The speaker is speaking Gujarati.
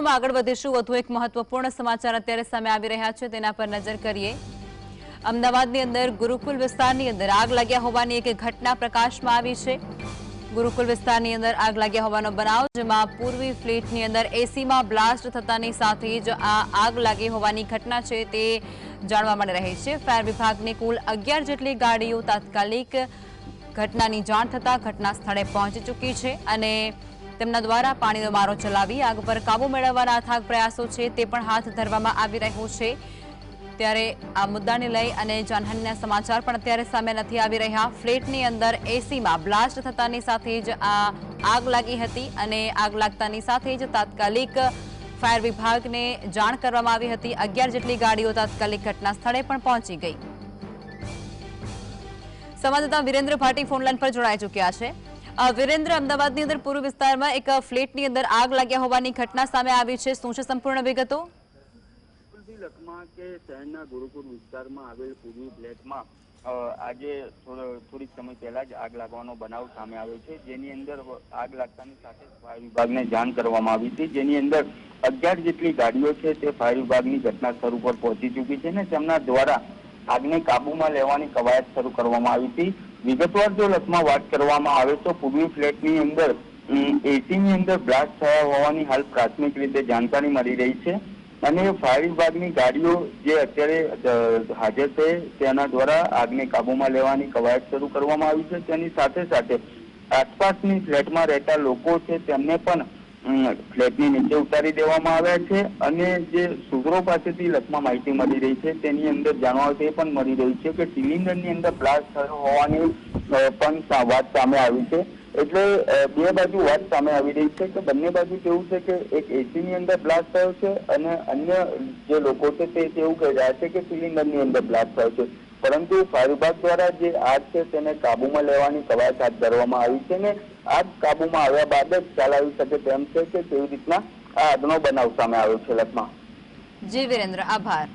આગળ વધીશું વધુ એક મહત્વપૂર્ણ સમાચાર અત્યારે સામે આવી રહ્યા છે તેના પર નજર કરીએ। અમદાવાદની અંદર ગુરુકુલ વિસ્તારની અંદર આગ લાગ્યા હોવાની એક ઘટના પ્રકાશમાં આવી છે। ગુરુકુલ વિસ્તારની અંદર આગ લાગ્યા હોવાનો બનાવ, જેમાં પૂર્વી ફ્લીટની અંદર એસીમાં બ્લાસ્ટ થતાની સાથે જ આ આગ લાગી હોવાની ઘટના છે તે જાણવા મળી રહી છે। ફાયર વિભાગની કુલ 11 જેટલી ગાડીઓ તાત્કાલિક ઘટનાની જાણ થતા ઘટના સ્થળે પહોંચી ચૂકી છે અને તેમના દ્વારા પાણીનો મારો ચલાવી આગ પર કાબુ મેળવવાના અથાગ પ્રયાસો છે તે પણ હાથ ધરવામાં આવી રહ્યો છે। ત્યારે આ મુદ્દાને લઈ અને જાનહાનિના સમાચાર પણ અત્યારે સામે નથી આવી રહ્યા। ફ્લેટની અંદર એસીમાં બ્લાસ્ટ થતાની સાથે જ આ આગ લાગી હતી અને આગ લાગતાની સાથે જ તાત્કાલિક ફાયર વિભાગને જાણ કરવામાં આવી હતી। 11 જેટલી ગાડીઓ તાત્કાલિક ઘટના સ્થળે પણ પહોંચી ગઈ। સંવાદદાતા વિરેન્દ્ર ભાટી ફોનલાઈન પર જોડાઈ ચૂક્યા છે। વીરેન્દ્ર, અમદાવાદની અંદર પૂર્વ વિસ્તારમાં એક ફ્લેટની અંદર આગ લાગ્યા હોવાની ઘટના સામે આવી છે, શું છે સંપૂર્ણ વિગતો? લખમા કે શહેરના ગુરુકુલ વિસ્તારમાં આવેલ પૂર્વી ફ્લેટમાં આજે થોડીક સમય પહેલા જ આગ લાગવાનો બનાવ સામે આવ્યો છે, જેની અંદર આગ લાગતાની સાથે ફાયર વિભાગને જાણ કરવામાં આવી હતી, જેની અંદર 11 જેટલી ગાડીઓ છે તે ફાયર વિભાગની ઘટના સ્થળ ઉપર પહોંચી ચૂકી છે ને તેમના દ્વારા આગને કાબુમાં લેવાની કવાયત શરૂ કરવામાં આવી હતી। વિગતવાર જો લખમાં વાત કરવામાં આવે તો પૂર્વી ફ્લેટની અંદર એસીની અંદર બ્લાસ્ટ થયા હોવાની હાલ પ્રાથમિક રીતે જાણકારી મળી રહી છે અને ફાયર વિભાગની ગાડીઓ જે અત્યારે હાજર છે તેના દ્વારા આગને કાબુમાં લેવાની કવાયત શરૂ કરવામાં આવી છે। તેની સાથે સાથે આસપાસની ફ્લેટમાં રહેતા લોકો છે તેમને પણ ફ્લેટની નીચે ઉતારી દેવામાં આવ્યા છે અને જે સૂત્રો પાસેથી લખમાં માહિતી મળી રહી છે તેની અંદર જાણવા તે પણ મળી રહી છે કે સિલિન્ડરની અંદર બ્લાસ્ટ થયો હોવાની પણ વાત સામે આવી છે। એટલે બે બાજુ વાત સામે આવી રહી છે કે બંને બાજુ કેવું છે કે એક એસીની અંદર બ્લાસ્ટ થયો છે અને અન્ય જે લોકો છે તે એવું કહી રહ્યા છે કે સિલિન્ડરની અંદર બ્લાસ્ટ થયો છે, પરંતુ ફાયર વિભાગ દ્વારા જે આગ છે તેને કાબુમાં લેવાની કવાયત હાથ ધરવામાં આવી છે ને આગ કાબુમાં આવ્યા બાદ જ ખ્યાલ આવી શકે તેમ છે કે કેવી રીતના આ આગનો બનાવ સામે આવ્યો છે। લખમાં જી વિરેન્દ્ર, આભાર।